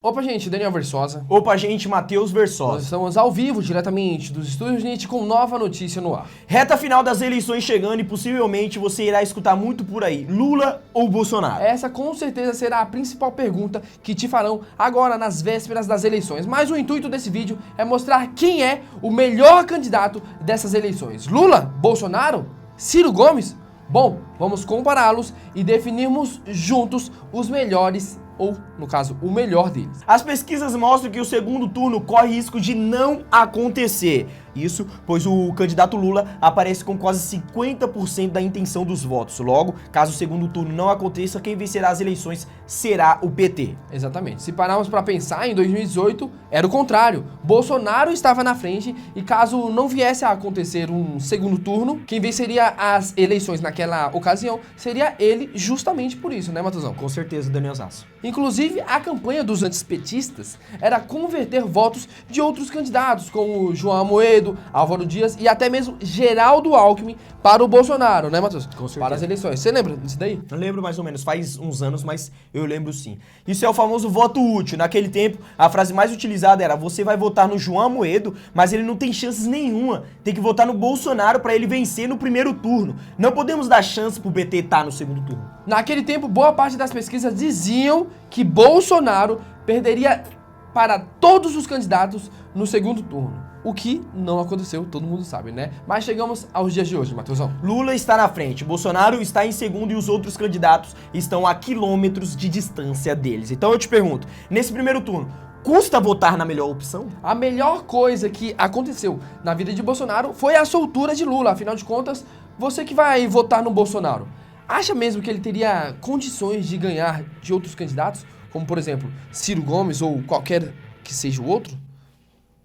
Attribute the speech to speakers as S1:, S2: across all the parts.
S1: Opa, gente, Daniel Versosa.
S2: Opa, gente, Matheus
S1: Nós
S2: Versosa.
S1: estamos ao vivo, diretamente dos estúdios NIT, com nova notícia no ar.
S2: Reta final das eleições chegando e possivelmente você irá escutar muito por aí, Lula ou Bolsonaro?
S1: Essa com certeza será a principal pergunta que te farão agora nas vésperas das eleições. Mas o intuito desse vídeo é mostrar quem é o melhor candidato dessas eleições. Lula? Bolsonaro? Ciro Gomes? Bom, vamos compará-los e definirmos juntos os melhores, ou, no caso, o melhor deles.
S2: As pesquisas mostram que o segundo turno corre risco de não acontecer. Isso, pois o candidato Lula aparece com quase 50% da intenção dos votos. Logo, caso o segundo turno não aconteça, quem vencerá as eleições será o PT.
S1: Exatamente. Se pararmos para pensar, em 2018 era o contrário. Bolsonaro estava na frente e caso não viesse a acontecer um segundo turno, quem venceria as eleições naquela ocasião seria ele, justamente por isso, né, Matheusão?
S2: Com certeza, Daniel Zasso.
S1: Inclusive, a campanha dos antipetistas era converter votos de outros candidatos, como João Amoedo, Álvaro Dias e até mesmo Geraldo Alckmin para o Bolsonaro, né, Matheus?
S2: Com certeza.
S1: Para as eleições. Você lembra disso daí?
S2: Eu lembro mais ou menos, faz uns anos, mas eu lembro sim. Isso é o famoso voto útil. Naquele tempo, a frase mais utilizada era: você vai votar no João Amoedo, mas ele não tem chances nenhuma. Tem que votar no Bolsonaro para ele vencer no primeiro turno. Não podemos dar chance pro PT estar no segundo turno.
S1: Naquele tempo, boa parte das pesquisas diziam que Bolsonaro perderia para todos os candidatos no segundo turno. O que não aconteceu, todo mundo sabe, né? Mas chegamos aos dias de hoje, Matheusão.
S2: Lula está na frente, Bolsonaro está em segundo e os outros candidatos estão a quilômetros de distância deles. Então eu te pergunto, nesse primeiro turno, custa votar na melhor opção?
S1: A melhor coisa que aconteceu na vida de Bolsonaro foi a soltura de Lula. Afinal de contas, você que vai votar no Bolsonaro, acha mesmo que ele teria condições de ganhar de outros candidatos? Como, por exemplo, Ciro Gomes ou qualquer que seja o outro?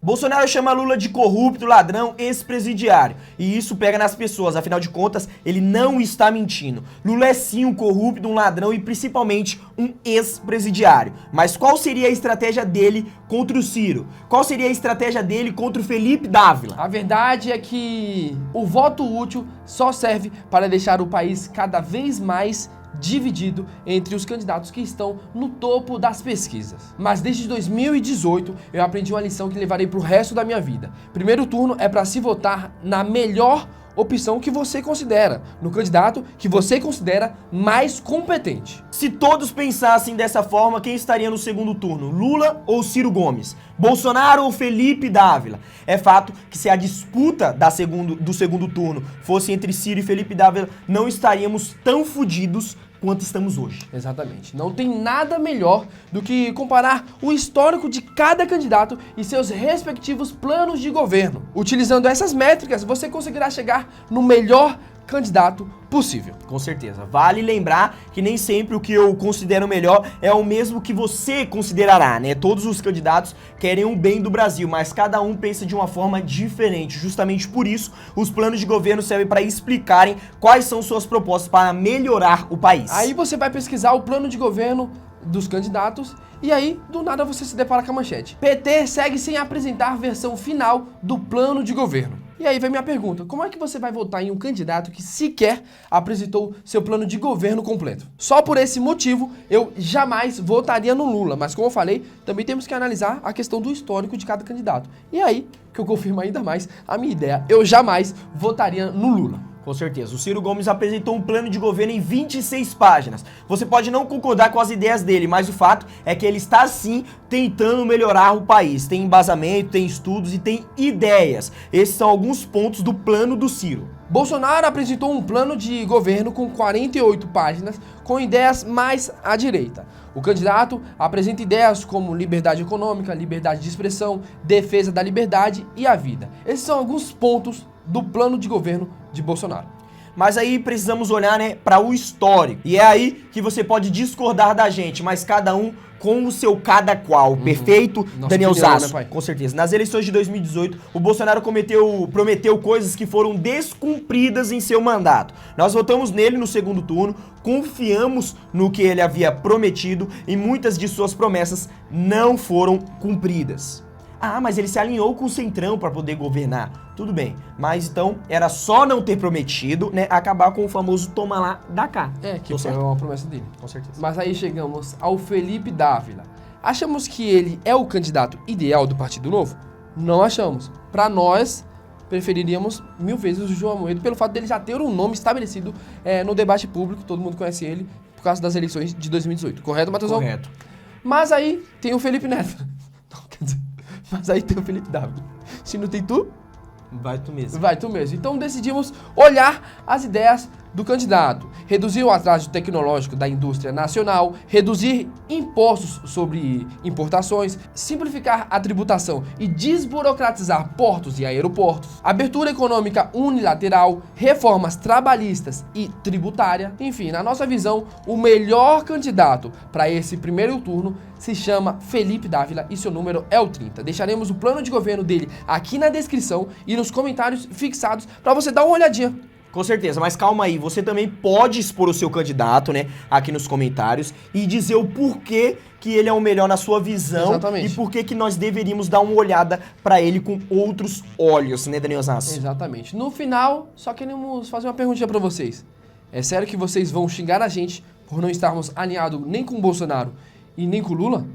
S2: Bolsonaro chama Lula de corrupto, ladrão, ex-presidiário. E isso pega nas pessoas, afinal de contas, ele não está mentindo. Lula é sim um corrupto, um ladrão e principalmente um ex-presidiário. Mas qual seria a estratégia dele contra o Ciro? Qual seria a estratégia dele contra o Felipe Dávila?
S1: A verdade é que o voto útil só serve para deixar o país cada vez mais dividido entre os candidatos que estão no topo das pesquisas. Mas desde 2018 eu aprendi uma lição que levarei pro resto da minha vida. Primeiro turno é para se votar na melhor opção que você considera, no candidato que você considera mais competente.
S2: Se todos pensassem dessa forma, quem estaria no segundo turno? Lula ou Ciro Gomes? Bolsonaro ou Felipe Dávila? É fato que se a disputa do segundo turno fosse entre Ciro e Felipe Dávila, não estaríamos tão fodidos quanto estamos hoje.
S1: Exatamente. Não tem nada melhor do que comparar o histórico de cada candidato e seus respectivos planos de governo. Utilizando essas métricas, você conseguirá chegar no melhor candidato possível.
S2: Com certeza. Vale lembrar que nem sempre o que eu considero melhor é o mesmo que você considerará, né? Todos os candidatos querem o bem do Brasil, mas cada um pensa de uma forma diferente. Justamente por isso, os planos de governo servem para explicarem quais são suas propostas para melhorar o país.
S1: Aí você vai pesquisar o plano de governo dos candidatos e aí, do nada, você se depara com a manchete: PT segue sem apresentar versão final do plano de governo. E aí vem minha pergunta: como é que você vai votar em um candidato que sequer apresentou seu plano de governo completo? Só por esse motivo, eu jamais votaria no Lula. Mas como eu falei, também temos que analisar a questão do histórico de cada candidato. E aí, que eu confirmo ainda mais a minha ideia: eu jamais votaria no Lula.
S2: Com certeza. O Ciro Gomes apresentou um plano de governo em 26 páginas. Você pode não concordar com as ideias dele, mas o fato é que ele está sim tentando melhorar o país. Tem embasamento, tem estudos e tem ideias. Esses são alguns pontos do plano do Ciro.
S1: Bolsonaro apresentou um plano de governo com 48 páginas, com ideias mais à direita. O candidato apresenta ideias como liberdade econômica, liberdade de expressão, defesa da liberdade e a vida. Esses são alguns pontos do plano de governo de Bolsonaro.
S2: Mas aí precisamos olhar, né, para o histórico. E é aí que você pode discordar da gente, mas cada um com o seu cada qual. Perfeito,
S1: Nossa
S2: Daniel
S1: opinião,
S2: Zasso?
S1: né, pai?
S2: Com certeza. Nas eleições de 2018, o Bolsonaro prometeu coisas que foram descumpridas em seu mandato. Nós votamos nele no segundo turno, confiamos no que ele havia prometido e muitas de suas promessas não foram cumpridas. Ah, mas ele se alinhou com o Centrão para poder governar. Tudo bem, mas então era só não ter prometido, né, acabar com o famoso toma lá, dá cá.
S1: É, que
S2: Tô
S1: foi
S2: certo?
S1: uma promessa dele.
S2: Com certeza.
S1: Mas aí chegamos ao Felipe Dávila. Achamos que ele é o candidato ideal do Partido Novo? Não achamos. Para nós, preferiríamos 1000 vezes o João Amoedo, pelo fato dele já ter um nome estabelecido no debate público, todo mundo conhece ele, por causa das eleições de 2018. Correto, Matheusão?
S2: Correto.
S1: Mas aí tem o Felipe Neto. Não, quer dizer, mas aí tem o Felipe Dávila. Se não tem tu,
S2: vai tu mesmo.
S1: vai tu mesmo. Então decidimos olhar as ideias do candidato, reduzir o atraso tecnológico da indústria nacional, reduzir impostos sobre importações, simplificar a tributação e desburocratizar portos e aeroportos, abertura econômica unilateral, reformas trabalhistas e tributária. Enfim, na nossa visão, o melhor candidato para esse primeiro turno se chama Felipe Dávila e seu número é o 30. Deixaremos o plano de governo dele aqui na descrição e nos comentários fixados para você dar uma olhadinha.
S2: Com certeza, mas calma aí, você também pode expor o seu candidato, né, aqui nos comentários e dizer o porquê que ele é o melhor na sua visão.
S1: Exatamente.
S2: E porquê que nós deveríamos dar uma olhada pra ele com outros olhos, né, Daniel Zasso?
S1: Exatamente. No final, só queremos fazer uma perguntinha pra vocês. É sério que vocês vão xingar a gente por não estarmos alinhados nem com o Bolsonaro e nem com o Lula?